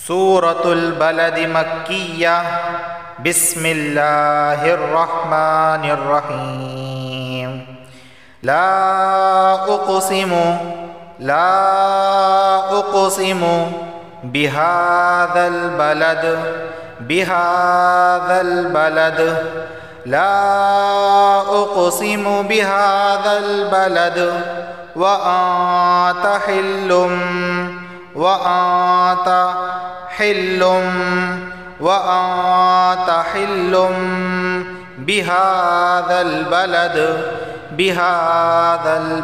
सूरतुल बलद मक्किया। बिस्मिल्लाहिर्रहमानिर्रहीम। ला उक़सिमु बिहाज़ल बलद ला उक़सिमु बिहाज़ल बलद व आंता हिल्लुम बिहाज़ल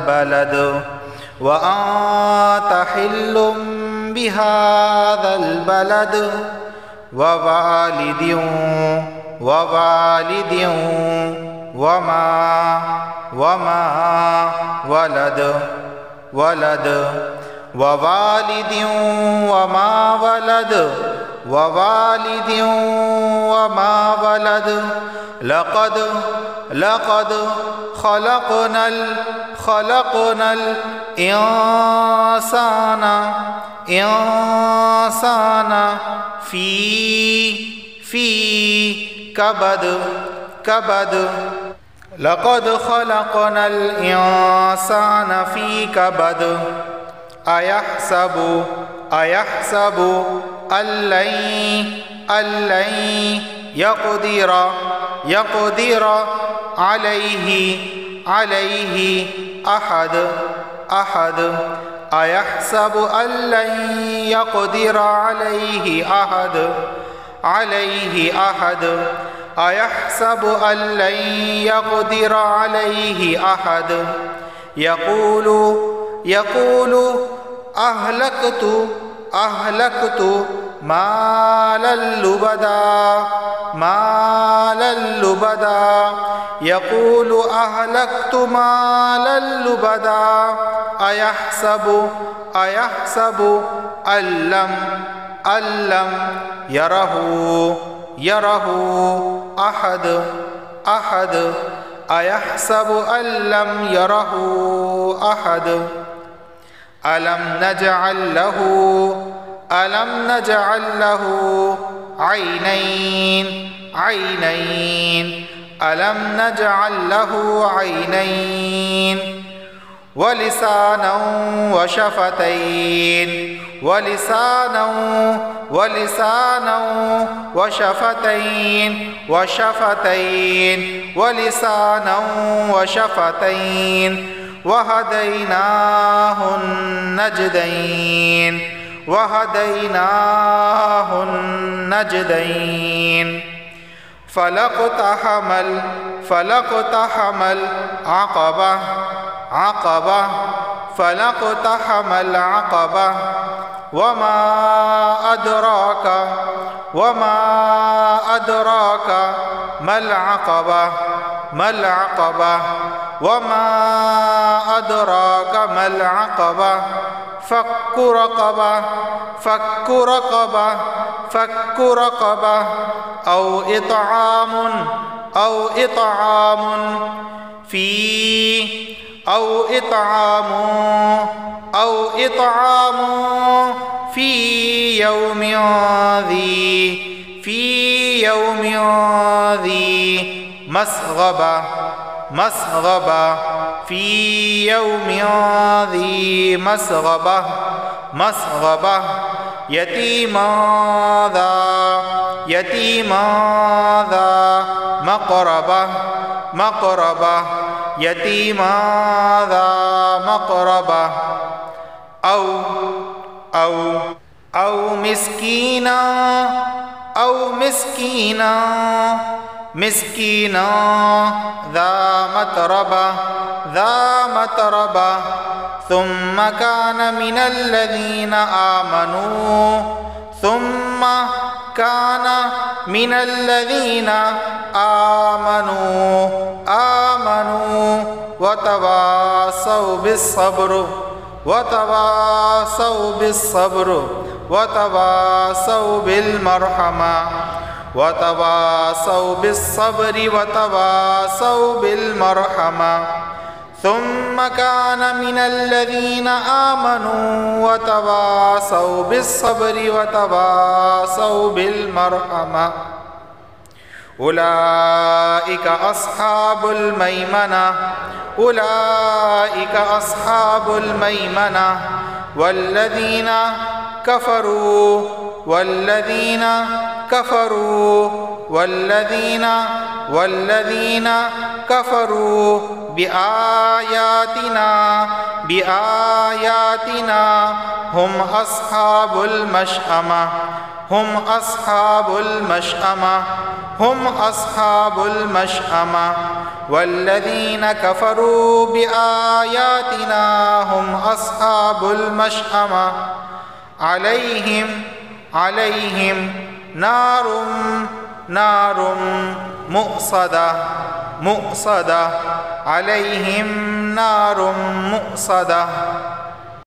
बलद व आंता हिल्लुम बिहाज़ल बलद व वालिदिन वमा वलद व वालिदिन वमा वलद लक़द खलक़नल इंसाना फ़ी कबद लक़द खलक़नल इंसाना फ़ी कबद अयहसबु अल्लन यक़दिर अलैहि अहद अयहसबु अल्लन यक़दिर अलैहि अहद अयहसबु अल्लन यक़दिर अलैहि अहद यक़ूलु अहलकतु मालन लुबदा यक़ूलु अहलकतु मालन लुबदा अयहसबु अल्लम यरहु अहद अयहसबु अल्लम यरहु अहद अलम नजअल लहू ऐनैन अलम नजअल लहू ऐनैन वलिसानन वशफ़तैन वहदैनाहुन नजदैन फलक़तहमल अक़बा वमा अदराक मल अक़बा वमा अदराक मल अक़बा फक्कु रक़बा औ इत्आमुन फ़ी यौमिन ज़ी मस्ग़बा फ़ी यौमिन ज़ी मस्ग़बा यतीमन ज़ा मक़रबा यतीमन ज़ा मक़रबा औ मिस्कीना ज़ा मतरबा ثم كان من الذين آمنوا وتواصوا بالصبر وتواصوا بالمرحمة وتواصوا بالصبر وتواصوا بالمرحمة ثم كان من الذين آمنوا وتواصوا بالصبر وتواصوا بالمرحمة أولئك أصحاب الميمنة أولئك أصحاب الميمنة والذين كفروا بآياتنا هم أصحاب المشأمة والذين كفروا بآياتنا هم أصحاب المشأمة عليهم نار مؤصدة عليهم نار مؤصدة